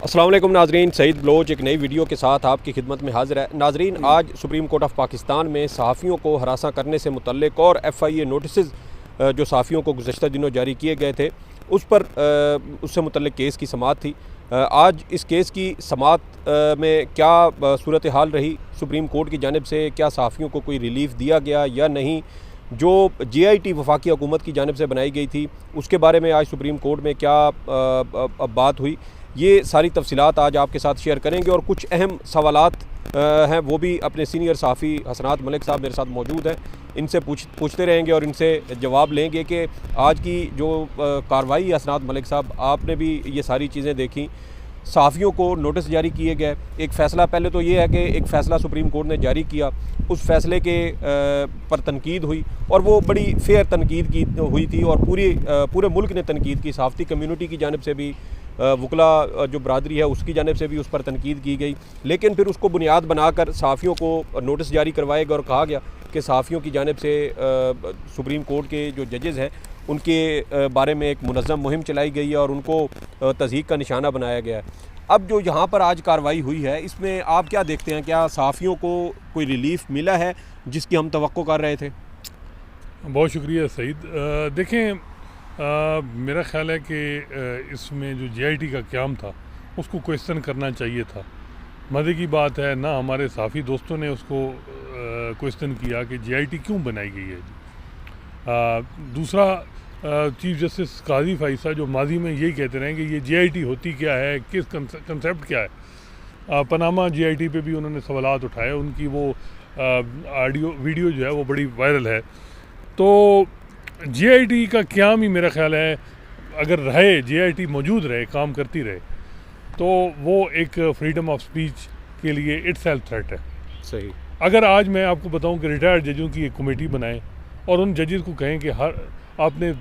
अस्सलाम वालेकुम नाजरीन, सईद बलोच एक नई वीडियो के साथ आपकी खिदमत में हाजिर है। नाजरीन, आज सुप्रीम कोर्ट ऑफ पाकिस्तान में सहाफ़ियों को हरासा करने से मुतल्लिक और FIA नोटिस जो सहाफ़ियों को गुज़श्ता दिनों जारी किए गए थे उस पर उससे मुतल्लिक केस की समाअत थी। आज इस केस की समाअत में क्या सूरत हाल रही, सुप्रीम कोर्ट की जानिब से क्या सहाफ़ियों को कोई रिलीफ़ दिया गया या नहीं, जो JIT वफाकी हुकूमत की जानिब से बनाई गई थी उसके बारे में आज सुप्रीम कोर्ट में क्या बात हुई, ये सारी तफसीलात आज आपके साथ शेयर करेंगे। और कुछ अहम सवालात हैं वो भी अपने सीनियर सहाफ़ी हसनात मलिक साहब मेरे साथ मौजूद हैं, इनसे पूछते रहेंगे और इनसे जवाब लेंगे कि आज की जो कार्रवाई हसनात मलिक साहब, आपने भी ये सारी चीज़ें देखी, सहाफ़ियों को नोटिस जारी किए गए। एक फ़ैसला पहले तो ये है कि एक फ़ैसला सुप्रीम कोर्ट ने जारी किया, उस फ़ैसले के पर तनकीद हुई और वो बड़ी फेयर तनकीद की हुई थी और पूरे मुल्क ने तनकीद की। सहाफ़ती कम्यूनिटी की जानिब से भी, वकला जो बरादरी है उसकी जानिब से भी उस पर तनकीद की गई, लेकिन फिर उसको बुनियाद बनाकर सहाफ़ियों को नोटिस जारी करवाया गया और कहा गया कि सहाफ़ियों की जानिब से सुप्रीम कोर्ट के जो जजेज़ हैं उनके बारे में एक मुनज़्ज़म मुहिम चलाई गई है और उनको तज़हीक का निशाना बनाया गया है। अब जो यहाँ पर आज कार्रवाई हुई है इसमें आप क्या देखते हैं, क्या सहाफ़ियों को कोई रिलीफ़ मिला है जिसकी हम तवक्को कर रहे थे? बहुत शुक्रिया सईद। देखें, मेरा ख़्याल है कि इसमें जो JIT का क़याम था उसको क्वेश्चन करना चाहिए था। मज़े की बात है ना, हमारे सहाफ़ी दोस्तों ने उसको क्वेश्चन किया कि JIT क्यों बनाई गई है। दूसरा, चीफ जस्टिस काजी फ़ाइसा जो माजी में यही कहते रहे कि ये JIT होती क्या है, किस कंसेप्ट क्या है। पनामा JIT पे भी उन्होंने सवालात उठाए, उनकी वो वीडियो जो है वो बड़ी वायरल है। तो JIT का क़याम ही मेरा ख़्याल है, अगर रहे JIT मौजूद रहे, काम करती रहे, तो वो एक फ्रीडम ऑफ स्पीच के लिए इटसेल्फ थ्रेट है। सही। अगर आज मैं आपको बताऊं कि रिटायर्ड जजों की एक कमेटी बनाएं और उन जजेस को कहें कि आपने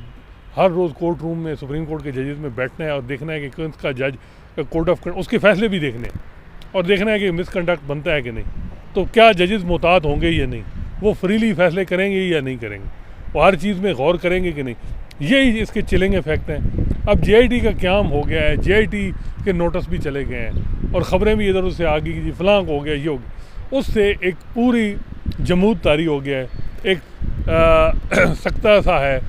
हर रोज़ कोर्ट रूम में सुप्रीम कोर्ट के जजेस में बैठना है और देखना है कि कौन का जज कोर्ट ऑफ उसके फ़ैसले भी देखने हैं और देखना है कि मिसकंडक्ट बनता है कि नहीं, तो क्या जजेस मुताद होंगे या नहीं, वो फ्रीली फ़ैसले करेंगे या नहीं करेंगे, वो हर चीज़ में गौर करेंगे कि नहीं। यही इसके चिलिंग इफेक्ट हैं। अब JIT का क़याम हो गया है, JIT के नोटिस भी चले गए हैं और ख़बरें भी इधर उधर से आ गई कि फ़लाँ हो गया, ये हो गया, उससे एक पूरी जमूद तारी हो गया है, एक सख्ता सा है,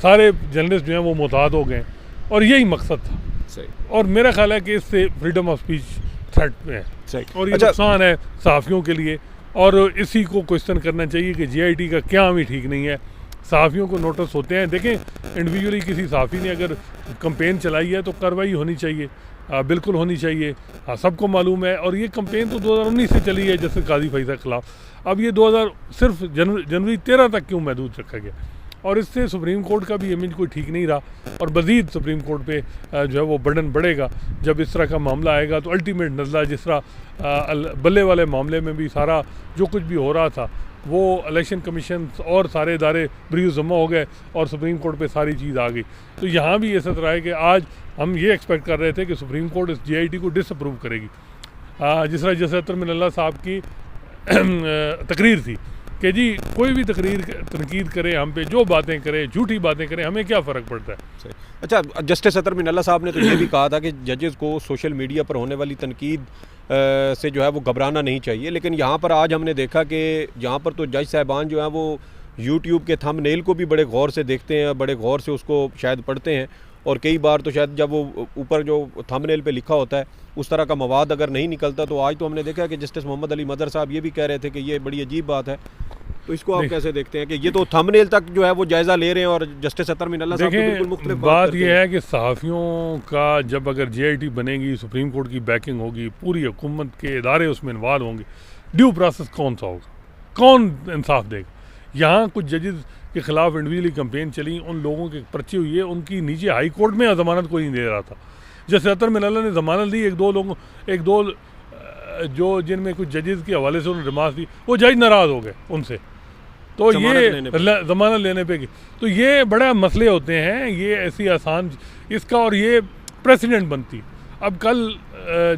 सारे जर्नलिस्ट जो हैं वो मुताद हो गए और यही मकसद था। सही। और मेरा ख्याल है कि इससे फ्रीडम ऑफ स्पीच थ्रेट में है। सही। और ये नुकसान है सहाफ़ियों के लिए और इसी को क्वेश्चन करना चाहिए कि JIT का क़याम ही ठीक नहीं है। सहाफ़ियों को नोटिस होते हैं, देखें इंडिविजुअली किसी सहाफ़ी ने अगर कैंपेन चलाई है तो कार्रवाई होनी चाहिए, बिल्कुल होनी चाहिए। हाँ, सबको मालूम है और ये कैंपेन तो 2019 से चली है जस्टिस काजी फ़ाइसा के ख़िलाफ़। अब ये सिर्फ जनवरी 13 तक क्यों महदूद रखा गया, और इससे सुप्रीम कोर्ट का भी इमेज कोई ठीक नहीं रहा और मज़ीद सुप्रीम कोर्ट पे जो है वो बर्डन बढ़ेगा। जब इस तरह का मामला आएगा तो अल्टीमेट नज़ला, जिस तरह बल्ले वाले मामले में भी सारा जो कुछ भी हो रहा था वो इलेक्शन कमीशन और सारे इदारे ब्रीफ जमा हो गए और सुप्रीम कोर्ट पे सारी चीज़ आ गई। तो यहाँ भी ऐसा तरह है कि आज हम ये एक्सपेक्ट कर रहे थे कि सुप्रीम कोर्ट इस JIT को डिसअप्रूव करेगी। जिस तरह जैसे अतर मिनल्ला साहब की तकरीर थी कि जी कोई भी तनकीद करे, हम पे जो बातें करे, झूठी बातें करे, हमें क्या फ़र्क पड़ता है। अच्छा, जस्टिस अतर मिनल्ला साहब ने तो ये भी कहा था कि जजेस को सोशल मीडिया पर होने वाली तनकीद से जो है वो घबराना नहीं चाहिए, लेकिन यहाँ पर आज हमने देखा कि यहाँ पर तो जज साहबान जो हैं वो YouTube के थंबनेल को भी बड़े गौर से देखते हैं, बड़े गौर से उसको शायद पढ़ते हैं और कई बार तो शायद जब वो ऊपर जो थंबनेल पे लिखा होता है उस तरह का मवाद अगर नहीं निकलता, तो आज तो हमने देखा कि जस्टिस मोहम्मद अली मदर साहब ये भी कह रहे थे कि ये बड़ी अजीब बात है। तो इसको आप कैसे देखते हैं कि ये तो थंबनेल तक जो है वो जायज़ा ले रहे हैं और जस्टिस अतर मिनल्ला साहब तो बिल्कुल मुख्तलिफ बात ये है कि सहाफ़ियों का जब अगर JIT बनेगी, सुप्रीम कोर्ट की बैकिंग होगी, पूरी हुकूमत के इदारे उसमें इन्वॉल्व होंगे, ड्यू प्रोसेस कौन सा होगा, कौन इंसाफ देगा। यहाँ कुछ जजेस के ख़िलाफ़ इंडिविजुअली कैंपेन चली, उन लोगों के पर्चे हुई है, उनकी नीचे हाई कोर्ट में ज़मानत कोई नहीं दे रहा था। जैसे अतर मिनल्ला ने ज़मानत दी, एक दो जो जिनमें कुछ जजेस के हवाले से उन्होंने रिमार्क दी, वो जज नाराज़ हो गए उनसे, तो ये ज़मानत लेने पे की। तो ये बड़ा मसले होते हैं, ये ऐसी आसान इसका, और ये प्रेसिडेंट बनती। अब कल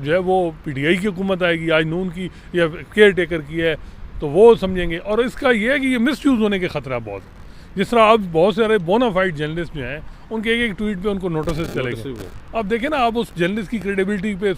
जो है वो PTI की हुकूमत आएगी, आज नून की या केयर टेकर की है, तो वो समझेंगे। और इसका ये है कि ये मिस यूज़ होने के ख़तरा बहुत है। जिस तरह अब बहुत सारे बोनाफाइड जर्नलिस्ट जो हैं उनके एक ट्वीट पे उनको नोटिस चलेंगे। अब देखें ना, आप उस जर्नलिस्ट की क्रेडिबिलिटी पे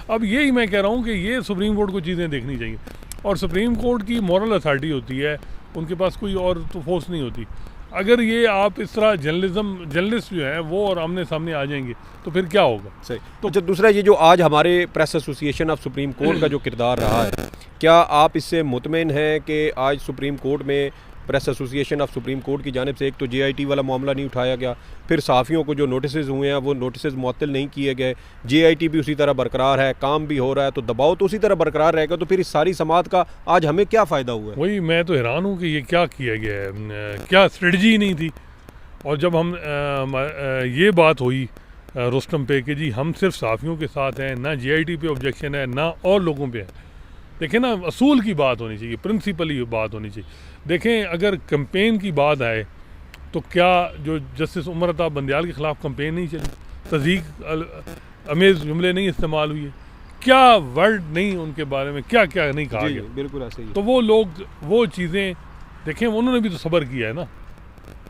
अब यही मैं कह रहा हूँ कि ये सुप्रीम कोर्ट को चीज़ें देखनी चाहिए, और सुप्रीम कोर्ट की मॉरल अथॉरिटी होती है, उनके पास कोई और तो फोर्स नहीं होती। अगर ये आप इस तरह जर्नलिस्ट जो है वो और आमने सामने आ जाएंगे तो फिर क्या होगा। सही। तो अच्छा, दूसरा ये जो आज हमारे press association of supreme court का जो किरदार रहा है, क्या आप इससे मुतमिन हैं कि आज सुप्रीम कोर्ट में press association of supreme court की जानिब से एक तो JIT वाला मामला नहीं उठाया गया, फिर सहाफ़ियों को जो नोटिस हुए हैं वो नोटिस मुअत्तल नहीं किए गए, JIT भी उसी तरह बरकरार है, काम भी हो रहा है, तो दबाव तो उसी तरह बरकरार रहेगा, तो फिर इस सारी समात का आज हमें क्या फ़ायदा हुआ है? वही मैं तो हैरान हूँ कि ये क्या किया गया है, क्या स्ट्रेटजी नहीं थी। और जब हम ये बात हुई रुस्तम पे कि जी हम सिर्फ सहाफ़ियों के साथ हैं, ना JIT पे ऑब्जेक्शन है ना और लोगों पे है। देखें ना, असूल की बात होनी चाहिए, प्रिंसिपली बात होनी चाहिए। देखें, अगर कैंपेन की बात आए तो क्या जो जस्टिस उमर अता बंदियाल के ख़िलाफ़ कैंपेन नहीं चली, तज़ीक अमेज़ जुमले नहीं इस्तेमाल हुए, क्या वर्ड नहीं उनके बारे में क्या क्या नहीं कहा गया। बिल्कुल ऐसे ही। तो वो लोग वो चीज़ें देखें, उन्होंने भी तो सब्र किया है ना,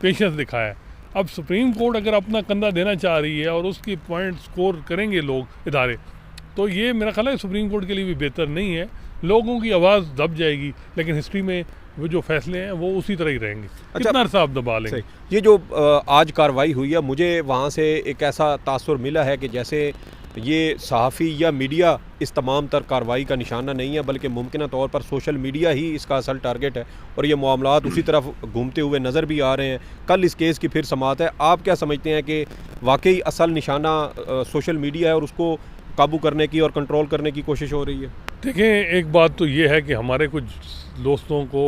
पेशेंस दिखाया है। अब सुप्रीम कोर्ट अगर अपना कंधा देना चाह रही है और उसकी पॉइंट स्कोर करेंगे लोग इदारे, तो ये मेरा ख्याल है सुप्रीम कोर्ट के लिए भी बेहतर नहीं है। लोगों की आवाज़ दब जाएगी, लेकिन हिस्ट्री में वो जो फैसले हैं वो उसी तरह ही रहेंगे। कितना अरसा आप दबा लेंगे। ये जो आज कार्रवाई हुई है, मुझे वहाँ से एक ऐसा तासुर मिला है कि जैसे ये सहाफ़ी या मीडिया इस तमाम तर कार्रवाई का निशाना नहीं है, बल्कि मुमकिन तौर पर सोशल मीडिया ही इसका असल टारगेट है, और ये मामलात उसी तरफ घूमते हुए नज़र भी आ रहे हैं। कल इस केस की फिर समाअत है। आप क्या समझते हैं कि वाकई असल निशाना सोशल मीडिया है और उसको काबू करने की और कंट्रोल करने की कोशिश हो रही है? देखें, एक बात तो ये है कि हमारे कुछ दोस्तों को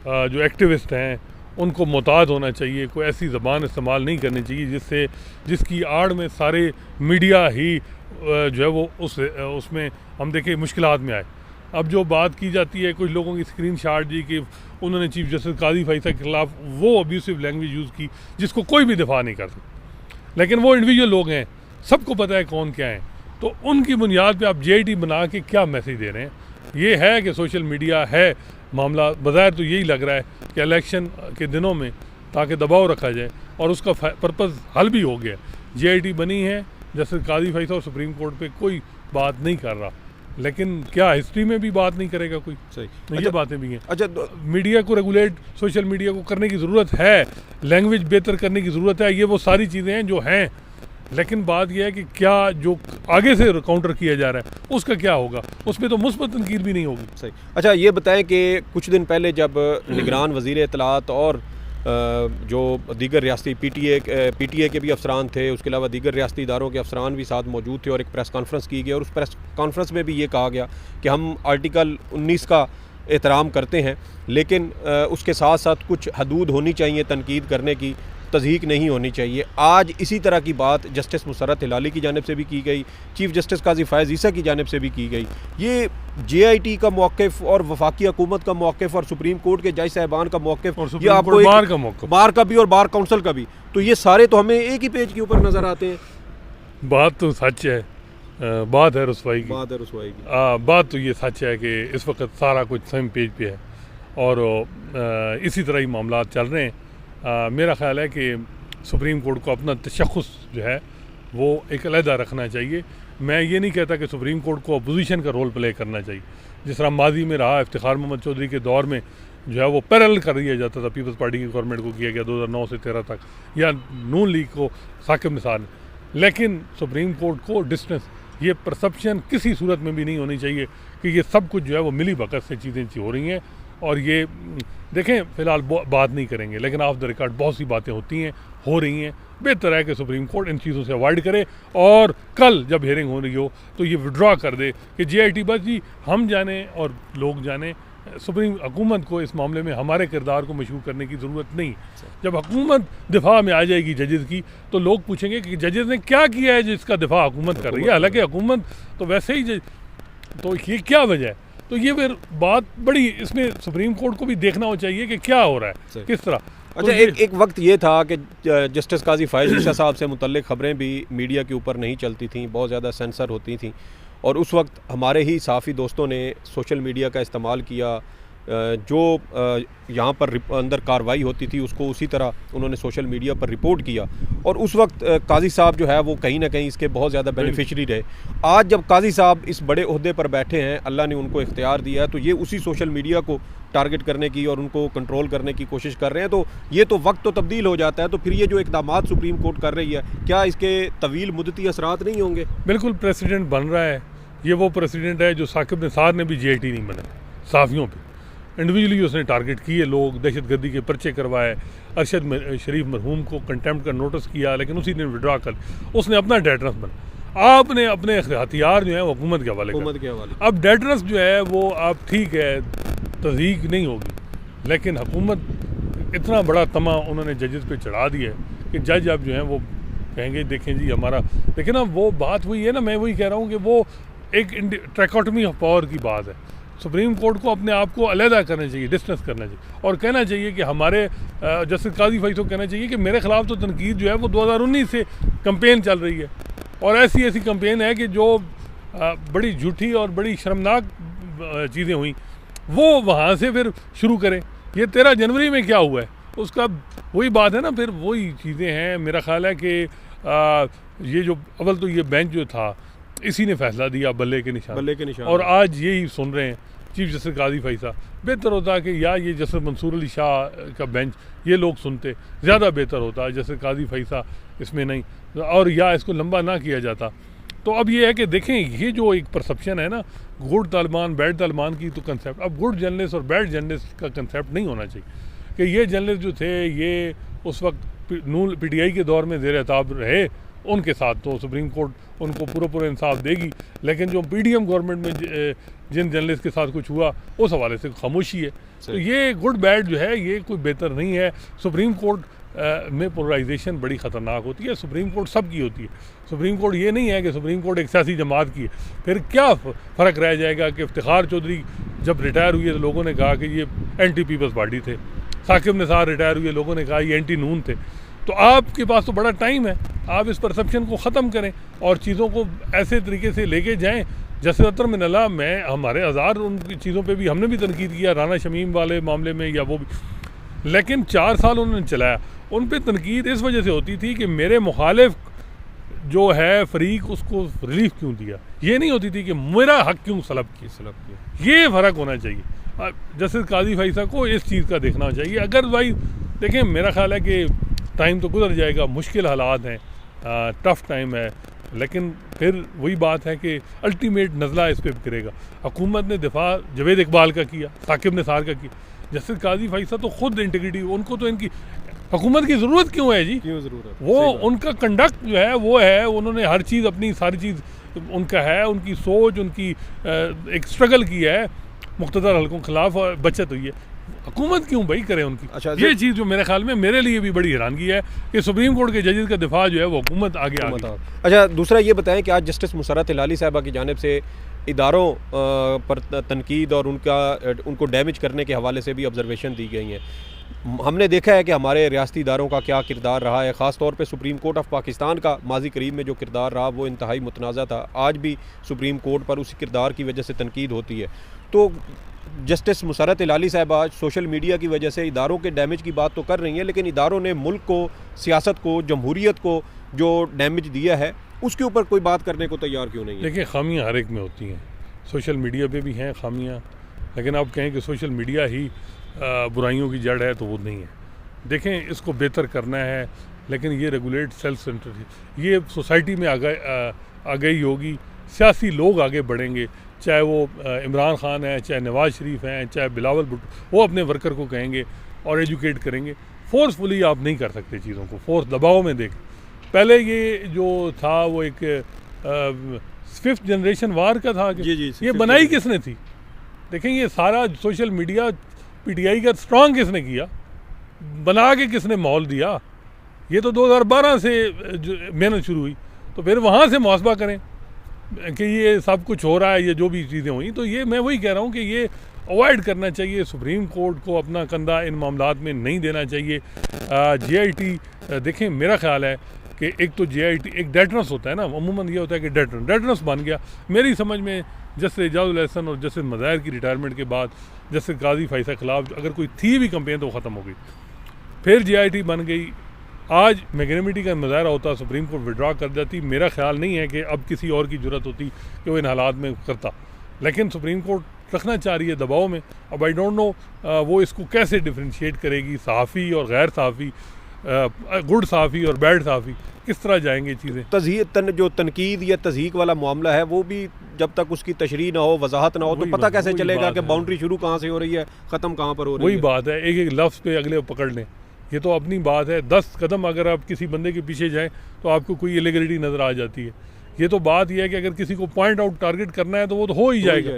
जो एक्टिविस्ट हैं उनको मुताद होना चाहिए, कोई ऐसी ज़बान इस्तेमाल नहीं करनी चाहिए जिसकी आड़ में सारे मीडिया ही जो है वो उसमें हम देखें मुश्किलात में आए। अब जो बात की जाती है कुछ लोगों की स्क्रीन शॉट जी कि उन्होंने चीफ जस्टिस काजी फैसल के खिलाफ वो अब्यूसिव लैंग्वेज यूज़ की जिसको कोई भी दिफा नहीं कर सकता, लेकिन वो इंडिविजुअल लोग हैं, सबको पता है कौन क्या है। तो उनकी बुनियाद पे आप JIT बना के क्या मैसेज दे रहे हैं? ये है कि सोशल मीडिया है मामला, बज़ाहिर तो यही लग रहा है कि इलेक्शन के दिनों में ताकि दबाव रखा जाए, और उसका पर्पज़ हल भी हो गया। JIT बनी है, जस्टिस काजी फैसल और सुप्रीम कोर्ट पे कोई बात नहीं कर रहा, लेकिन क्या हिस्ट्री में भी बात नहीं करेगा कोई? सही। ये अच्छा, बातें भी हैं। अच्छा, मीडिया को रेगुलेट, सोशल मीडिया को करने की ज़रूरत है, लैंग्वेज बेहतर करने की ज़रूरत है, ये वो सारी चीज़ें हैं जो हैं, लेकिन बात यह है कि क्या जो आगे से काउंटर किया जा रहा है उसका क्या होगा, उसमें तो मुस्बत तनकीद भी नहीं होगी। सही। अच्छा, ये बताएं कि कुछ दिन पहले जब निगरान वज़ीर इत्तलात और जो दीगर रियासती PTA के भी अफसरान थे, उसके अलावा दीगर रियासती इदारों के अफसरान भी साथ मौजूद थे, और एक प्रेस कॉन्फ्रेंस की गई, और उस प्रेस कॉन्फ्रेंस में भी ये कहा गया कि हम आर्टिकल 19 का एहतराम करते हैं, लेकिन उसके साथ साथ कुछ हदूद होनी चाहिए तनकीद करने की, तज़हीक नहीं होनी चाहिए। आज इसी तरह की बात जस्टिस मुसर्रत हिलाली की जानिब से भी की गई, चीफ जस्टिस काजी फ़ायज़ ईसा की जानिब से भी की गई। ये JIT का मौक़िफ़ और वफाकी हुकूमत का मौक़िफ़ और सुप्रीम कोर्ट के जज साहबान का मौक़िफ़, ये आपको बार का मौक़िफ़, बार का भी और बार काउंसिल का भी, तो ये सारे तो हमें एक ही पेज के ऊपर नज़र आते हैं। बात तो सच है, बात है रसवाई की, बात तो ये सच है कि इस वक्त सारा कुछ सेम पेज पे है, और इसी तरह ही मामला चल रहे हैं। मेरा ख्याल है कि सुप्रीम कोर्ट को अपना तशख़्ख़ुस जो है वो एक अलहदा रखना चाहिए। मैं ये नहीं कहता कि सुप्रीम कोर्ट को अपोजिशन का रोल प्ले करना चाहिए, जिस तरह माजी में रहा, इफ्तिखार मोहम्मद चौधरी के दौर में जो है वो पैरेलल कर दिया जाता था, पीपल्स पार्टी की गवर्नमेंट को किया गया 2009 से 13 तक, या नून लीग को साकिब निसार ने। लेकिन सुप्रीम कोर्ट को डिस्टेंस, ये परसेप्शन किसी सूरत में भी नहीं होनी चाहिए कि ये सब कुछ जो है वो मिली भगत से चीज़ें हो रही हैं। और ये देखें, फ़िलहाल बात नहीं करेंगे, लेकिन ऑफ द रिकॉर्ड बहुत सी बातें होती हैं, हो रही हैं। बेहतर है कि सुप्रीम कोर्ट इन चीज़ों से अवॉइड करे, और कल जब हियरिंग हो रही हो तो ये विड्रॉ कर दे कि JIT बस जी हम जाने और लोग जाने, सुप्रीम हुकूमत को इस मामले में हमारे किरदार को मशहूर करने की ज़रूरत नहीं। जब हुकूमत दिफा में आ जाएगी जजेज़ की, तो लोग पूछेंगे कि जजेज़ ने क्या किया है जिसका दिफा हुकूमत कर रही है, हालांकि हुकूमत तो वैसे ही, तो ये क्या वजह है? तो ये फिर बात बड़ी, इसमें सुप्रीम कोर्ट को भी देखना हो चाहिए कि क्या हो रहा है, किस तरह। अच्छा, एक वक्त ये था कि जस्टिस काजी फ़ायज़ ईसा साहब से मुतल्लिक़ ख़बरें भी मीडिया के ऊपर नहीं चलती थीं, बहुत ज़्यादा सेंसर होती थीं, और उस वक्त हमारे ही साफ़ी दोस्तों ने सोशल मीडिया का इस्तेमाल किया, जो यहाँ पर अंदर कार्रवाई होती थी उसको उसी तरह उन्होंने सोशल मीडिया पर रिपोर्ट किया, और उस वक्त काजी साहब जो है वो कहीं ना कहीं इसके बहुत ज़्यादा बेनिफिशरी रहे। आज जब काजी साहब इस बड़े ओहदे पर बैठे हैं, अल्लाह ने उनको इख्तियार दिया है, तो ये उसी सोशल मीडिया को टारगेट करने की और उनको कंट्रोल करने की कोशिश कर रहे हैं। तो ये तो वक्त तो तब्दील हो जाता है, तो फिर ये जो इक़दामात सुप्रीम कोर्ट कर रही है, क्या इसके तवील मुद्दती असरात नहीं होंगे? बिल्कुल प्रेसिडेंट बन रहा है। ये वो प्रेसिडेंट है जो साकिब निसार ने भी GIT नहीं बना, सहाफ़ियों पे इंडिविजुअली उसने टारगेट किए, लोग दहशतगर्दी के पर्चे करवाए, अरशद शरीफ मरहूम को कंटेम्प्ट का नोटिस किया, लेकिन उसी दिन विड्रा कर उसने अपना डेटर्स बना। आपने अपने हथियार जो है वो हुकूमत के हवाले। अब डेटर्स जो है वो आप ठीक है तस्दीक नहीं होगी, लेकिन हुकूमत इतना बड़ा तमा उन्होंने जजेस पे चढ़ा दिया है कि जज अब जो है वो कहेंगे देखें जी हमारा, देखिए ना वो बात वही है ना, मैं वही कह रहा हूँ कि वो एक ट्रैकोटमी ऑफ पावर की बात है। सुप्रीम कोर्ट को अपने आप को अलहदा करना चाहिए, डिस्टेंस करना चाहिए, और कहना चाहिए कि हमारे जस्टिस काजी फैसल को कहना चाहिए कि मेरे ख़िलाफ़ तो तनकीद जो है वो 2019 से कंपेन चल रही है, और ऐसी ऐसी कंपेन है कि जो बड़ी झूठी और बड़ी शर्मनाक चीज़ें हुई वो वहाँ से फिर शुरू करें। ये 13 जनवरी में क्या हुआ है उसका वही बात है ना, फिर वही चीज़ें हैं। मेरा ख्याल है कि ये जो अव्वल तो ये बेंच जो था इसी ने फैसला दिया बल्ले के निशान, और आज यही सुन रहे हैं चीफ जस्टिस काजी फैसल। बेहतर होता कि या ये जस्टिस मंसूर अली शाह का बेंच ये लोग सुनते, ज़्यादा बेहतर होता जस्टिस काजी फैसल इसमें नहीं, और या इसको लंबा ना किया जाता। तो अब ये है कि देखें ये जो एक परसेप्शन है ना गुड तालिबान बैड तालिबान की, तो कंसेप्ट अब गुड जर्नलिस्ट और बैड जर्नलिस्ट का कंसेप्ट नहीं होना चाहिए कि ये जर्नलिस्ट जो थे ये उस वक्त नून PTI के दौर में ज़ेर एताब रहे, उनके साथ तो सुप्रीम कोर्ट उनको पूरा इंसाफ देगी, लेकिन जो PDM गवर्नमेंट में जिन जर्नलिस्ट के साथ कुछ हुआ उस हवाले से खामोशी है। तो ये गुड बैड जो है ये कोई बेहतर नहीं है। सुप्रीम कोर्ट में पोलराइजेशन बड़ी ख़तरनाक होती है। सुप्रीम कोर्ट सब की होती है, सुप्रीम कोर्ट ये नहीं है कि सुप्रीम कोर्ट एक सियासी जमात की है। फिर क्या फ़र्क रह जाएगा कि इफ्तिखार चौधरी जब रिटायर हुए तो लोगों ने कहा कि ये एंटी पीपल्स पार्टी थे, साकिब निसार रिटायर हुए लोगों ने कहा ये एंटी नून थे। तो आपके पास तो बड़ा टाइम है, आप इस परसेप्शन को ख़त्म करें और चीज़ों को ऐसे तरीके से लेके जाएं जैसे अतर मिनला। मैं हमारे हज़ार उन चीज़ों पे भी हमने भी तनकीद किया, राना शमीम वाले मामले में या वो भी, लेकिन 4 साल उन्होंने चलाया। उन पे तनकीद इस वजह से होती थी कि मेरे मुखालिफ जो है फरीक उसको रिलीफ क्यों दिया, ये नहीं होती थी कि मेरा हक क्यों सलब किया। ये फ़र्क होना चाहिए। जस्टिस काजी फैसल को इस चीज़ का देखना चाहिए। अगर भाई देखें मेरा ख्याल है कि टाइम तो गुजर जाएगा, मुश्किल हालात हैं, टफ़ टाइम है, लेकिन फिर वही बात है कि अल्टीमेट नज़ला इस पर गिरेगा। हुकूमत ने दिफा जवेद इकबाल का किया, साकिब निसार का किया, जस्टिस काजी फैसल तो खुद इंटीग्रिटी, उनको तो इनकी हुकूमत की ज़रूरत क्यों है जी? क्यों ज़रूरत? वो उनका कंडक्ट जो है वो है, उन्होंने हर चीज़ अपनी सारी चीज़ उनका है, उनकी सोच, उनकी एक स्ट्रगल की है, मुख्तदर हल्कों के खिलाफ बचत हुई है। हुकूमत क्यों भाई करे उनकी? अच्छा, ये चीज़ जो मेरे ख्याल में मेरे लिए भी बड़ी हैरानगी है कि सुप्रीम कोर्ट के जजेस का दिफा जो है वो हुकूमत आगे आ गई। अच्छा, दूसरा ये बताएं कि आज जस्टिस मुसर्रत हिलाली साहबा की जानिब से इदारों पर तनकीद और उनको डैमेज करने के हवाले से भी ऑब्जर्वेशन दी गई हैं। हमने देखा है कि हमारे रियासती इदारों का क्या किरदार रहा है, ख़ास तौर पे सुप्रीम कोर्ट ऑफ पाकिस्तान का माजी करीब में जो किरदार रहा वो इंतहाई मुतनाज़ा था। आज भी सुप्रीम कोर्ट पर उसी किरदार की वजह से तनकीद होती है। तो जस्टिस मुसर्रत हिलाली साहब आज सोशल मीडिया की वजह से इदारों के डैमेज की बात तो कर रही हैं, लेकिन इदारों ने मुल्क को, सियासत को, जमहूरियत को जो डैमेज दिया है उसके ऊपर कोई बात करने को तैयार क्यों नहीं है? देखिए खामियाँ हर एक में होती हैं, सोशल मीडिया पे भी हैं खामियाँ, लेकिन आप कहें कि सोशल मीडिया ही बुराइयों की जड़ है तो वो नहीं है। देखें इसको बेहतर करना है, लेकिन ये रेगुलेट सेल्फ सेंटर ये सोसाइटी में आ गई होगी, सियासी लोग आगे बढ़ेंगे, चाहे वो इमरान खान है, चाहे नवाज़ शरीफ हैं, चाहे बिलावल भुट्टो, वो अपने वर्कर को कहेंगे और एजुकेट करेंगे। फोर्सफुली आप नहीं कर सकते चीज़ों को, फोर्स दबाव में देख। पहले ये जो था वो एक 5th जनरेशन वार का था कि ये बनाई किसने थी? देखें ये सारा सोशल मीडिया PTI का स्ट्रॉन्ग किसने किया, बना के किसने माहौल दिया? ये तो 2012 से मेहनत शुरू हुई, तो फिर वहाँ से मुहासबा करें कि ये सब कुछ हो रहा है, ये जो भी चीज़ें हुई। तो ये मैं वही कह रहा हूँ कि ये अवॉइड करना चाहिए, सुप्रीम कोर्ट को अपना कंधा इन मामलात में नहीं देना चाहिए। GIT देखें मेरा ख्याल है कि एक तो JIT एक डेटरस होता है ना, अमूमन ये होता है कि डेटरस बन गया। मेरी समझ में जस्टिस एजाजुल एहसन और जस्टिस मज़ाहिर की रिटायरमेंट के बाद जस्टिस काजी फैसल खिलाफ अगर कोई थी भी कंपेन तो ख़त्म हो गई। फिर JIT बन गई। आज मैग्नेमिटी का मुजाहरा होता, सुप्रीम कोर्ट विड्रॉ कर जाती। मेरा ख्याल नहीं है कि अब किसी और की ज़रूरत होती कि वो इन हालात में करता, लेकिन सुप्रीम कोर्ट रखना चाह रही है दबाव में। अब आई डोंट नो वो इसको कैसे डिफ्रेंशिएट करेगी, सहाफ़ी और गैर सहाफ़ी, गुड सहाफ़ी और बैड सहाफ़ी, किस तरह जाएंगे चीज़ें। जो तनकीद या तज़हीक वाला मामला है वो भी जब तक उसकी तशरीह ना हो, वजाहत ना हो, तो पता कैसे चलेगा कि बाउंड्री शुरू कहाँ से हो रही है, ख़त्म कहाँ पर हो रही है। वही बात है, एक एक लफ्ज़ पे अगले पकड़ लें, ये तो अपनी बात है। 10 कदम अगर आप किसी बंदे के पीछे जाएं तो आपको कोई इलीगलिटी नज़र आ जाती है। ये तो बात यह है कि अगर किसी को पॉइंट आउट टारगेट करना है तो वो तो हो ही जाएगा।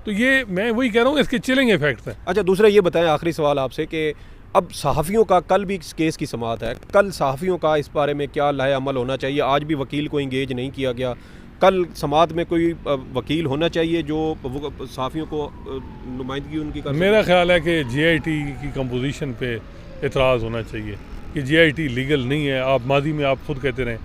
तो ये मैं वही कह रहा हूँ, इसके चिलिंग इफेक्ट्स हैं। अच्छा, दूसरा ये बताएं, आखिरी सवाल आपसे, कि अब सहाफ़ियों का कल भी इस केस की समाअत है, कल सहाफ़ियों का इस बारे में क्या लाए अमल होना चाहिए? आज भी वकील को इंगेज नहीं किया गया, कल समाअत में कोई वकील होना चाहिए जो सहाफ़ियों को नुमाइंदगी उनकी कर। मेरा ख्याल है कि JIT की कंपोजिशन पे एतराज़ होना चाहिए कि JIT लीगल नहीं है। आप माजी में आप खुद कहते रहें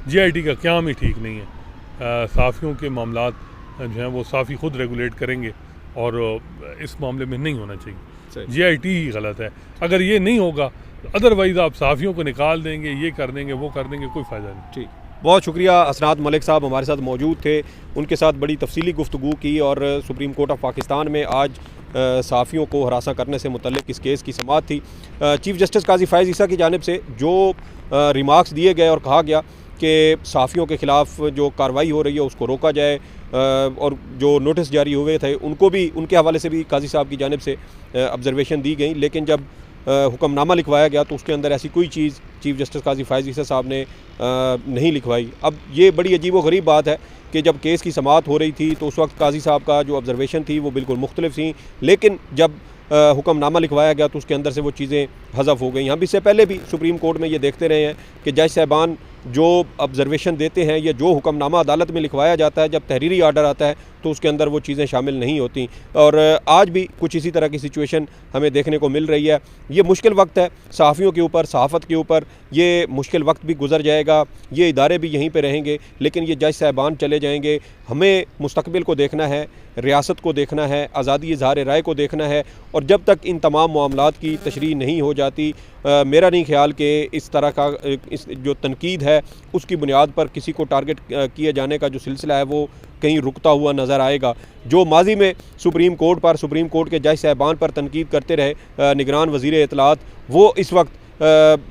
JIT का क़याम ही ठीक नहीं है। सहाफ़ियों के मामलात जो हैं वो सहाफ़ी खुद रेगुलेट करेंगे और इस मामले में नहीं होना चाहिए। JIT ही गलत है। अगर ये नहीं होगा अदरवाइज़ आप सहाफ़ियों को निकाल देंगे, ये कर देंगे, वो कर देंगे, कोई फ़ायदा नहीं। ठीक, बहुत शुक्रिया। असनाद मलिक साहब हमारे साथ मौजूद थे, उनके साथ बड़ी तफसीली गुफ्तगू की और सुप्रीम कोर्ट ऑफ पाकिस्तान में आज सहाफ़ियों को हरासा करने से मुतल्लिक इस केस की समाअत थी। चीफ़ जस्टिस काजी फ़ैज़ ईसा की जानिब से जो रिमार्क्स दिए गए और कहा गया कि सहाफ़ियों के ख़िलाफ़ जो कार्रवाई हो रही है उसको रोका जाए, और जो नोटिस जारी हुए थे उनको भी, उनके हवाले से भी काजी साहब की जानिब से ऑब्जर्वेशन दी गई। लेकिन जब हुक्मनामा लिखवाया गया तो उसके अंदर ऐसी कोई चीज़ चीफ़ जस्टिस काजी फ़ैज़ ईसा साहब ने नहीं लिखवाई। अब ये बड़ी अजीब व गरीब बात है कि जब केस की समाअत हो रही थी तो उस वक्त काजी साहब का जो ऑब्जर्वेशन थी वो बिल्कुल मुख्तलिफ थी, लेकिन जब हुक्मनामा लिखवाया गया तो उसके अंदर से वो चीज़ें हज़फ हो गई। हम इससे पहले भी सुप्रीम कोर्ट में ये देखते रहे हैं कि जज साहबान जो ऑब्जर्वेशन देते हैं या जो हुक्मनामा अदालत में लिखवाया जाता है, जब तहरीरी आर्डर आता है तो उसके अंदर वो चीज़ें शामिल नहीं होती। और आज भी कुछ इसी तरह की सिचुएशन हमें देखने को मिल रही है। ये मुश्किल वक्त है सहाफ़ियों के ऊपर, सहाफ़त के ऊपर। ये मुश्किल वक्त भी गुजर जाएगा, ये इदारे भी यहीं पे रहेंगे, लेकिन ये जज साहबान चले जाएंगे। हमें मुस्तकबिल को देखना है, रियासत को देखना है, आज़ादी इज़हार राय को देखना है। और जब तक इन तमाम मामलात की तशरीह नहीं हो जाती, मेरा नहीं ख्याल कि इस तरह का इस जो तनकीद है उसकी बुनियाद पर किसी को टारगेट किए जाने का जो सिलसिला है वो कहीं रुकता हुआ नज़र आएगा। जो माजी में सुप्रीम कोर्ट पर, सुप्रीम कोर्ट के जज साहबान पर तनकीद करते रहे निगरान वज़ीर इत्तलात, वो इस वक्त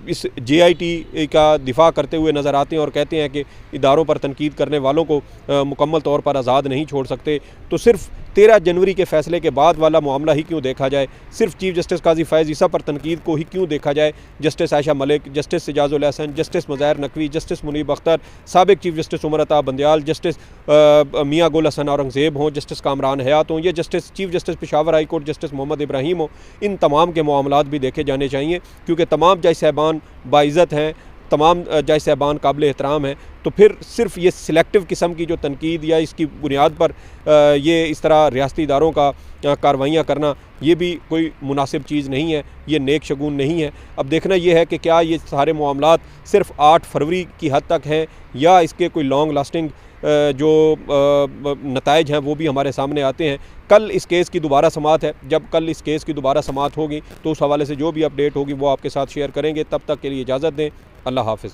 इस JIT का दिफा करते हुए नज़र आते हैं और कहते हैं कि इदारों पर तनकीद करने वालों को मुकम्मल तौर पर आज़ाद नहीं छोड़ सकते। तो सिर्फ 13 जनवरी के फ़ैसले के बाद वाला मामला ही क्यों देखा जाए, सिर्फ चीफ़ जस्टिस काजी फ़ैज़ ईसा पर तनकीद को ही क्यों देखा जाए? Justice Ayesha Malik, justice Ijazul Ahsan, justice Mazahar Naqvi, justice Munib Akhtar, साबिक़ chief justice Umar Ata Bandial, justice मियाँ गुल हसन औरंगज़ेब हों, जस्टिस कामरान हयात हों, या justice chief justice Peshawar high court justice Mohammad Ibrahim हों, इन तमाम के मामलात भी देखे जाने चाहिए, क्योंकि तमाम जज साहबान बाइज़्ज़त हैं, तमाम जज साहबान काबिल एहतराम हैं। तो फिर सिर्फ ये सिलेक्टिव किस्म की जो तनकीद या इसकी बुनियाद पर ये इस तरह रियासती इदारों का कार्रवाइयाँ करना, ये भी कोई मुनासिब चीज़ नहीं है, ये नेक शगुन नहीं है। अब देखना ये है कि क्या ये सारे मामलात सिर्फ 8 फरवरी की हद तक हैं या इसके कोई लॉन्ग लास्टिंग जो नताइज हैं वो भी हमारे सामने आते हैं। कल इस केस की दोबारा समाअत है, जब कल इस केस की दोबारा समाअत होगी तो उस हवाले से जो भी अपडेट होगी वो आपके साथ शेयर करेंगे। तब तक के लिए इजाज़त दें। अल्लाह हाफ़िज़।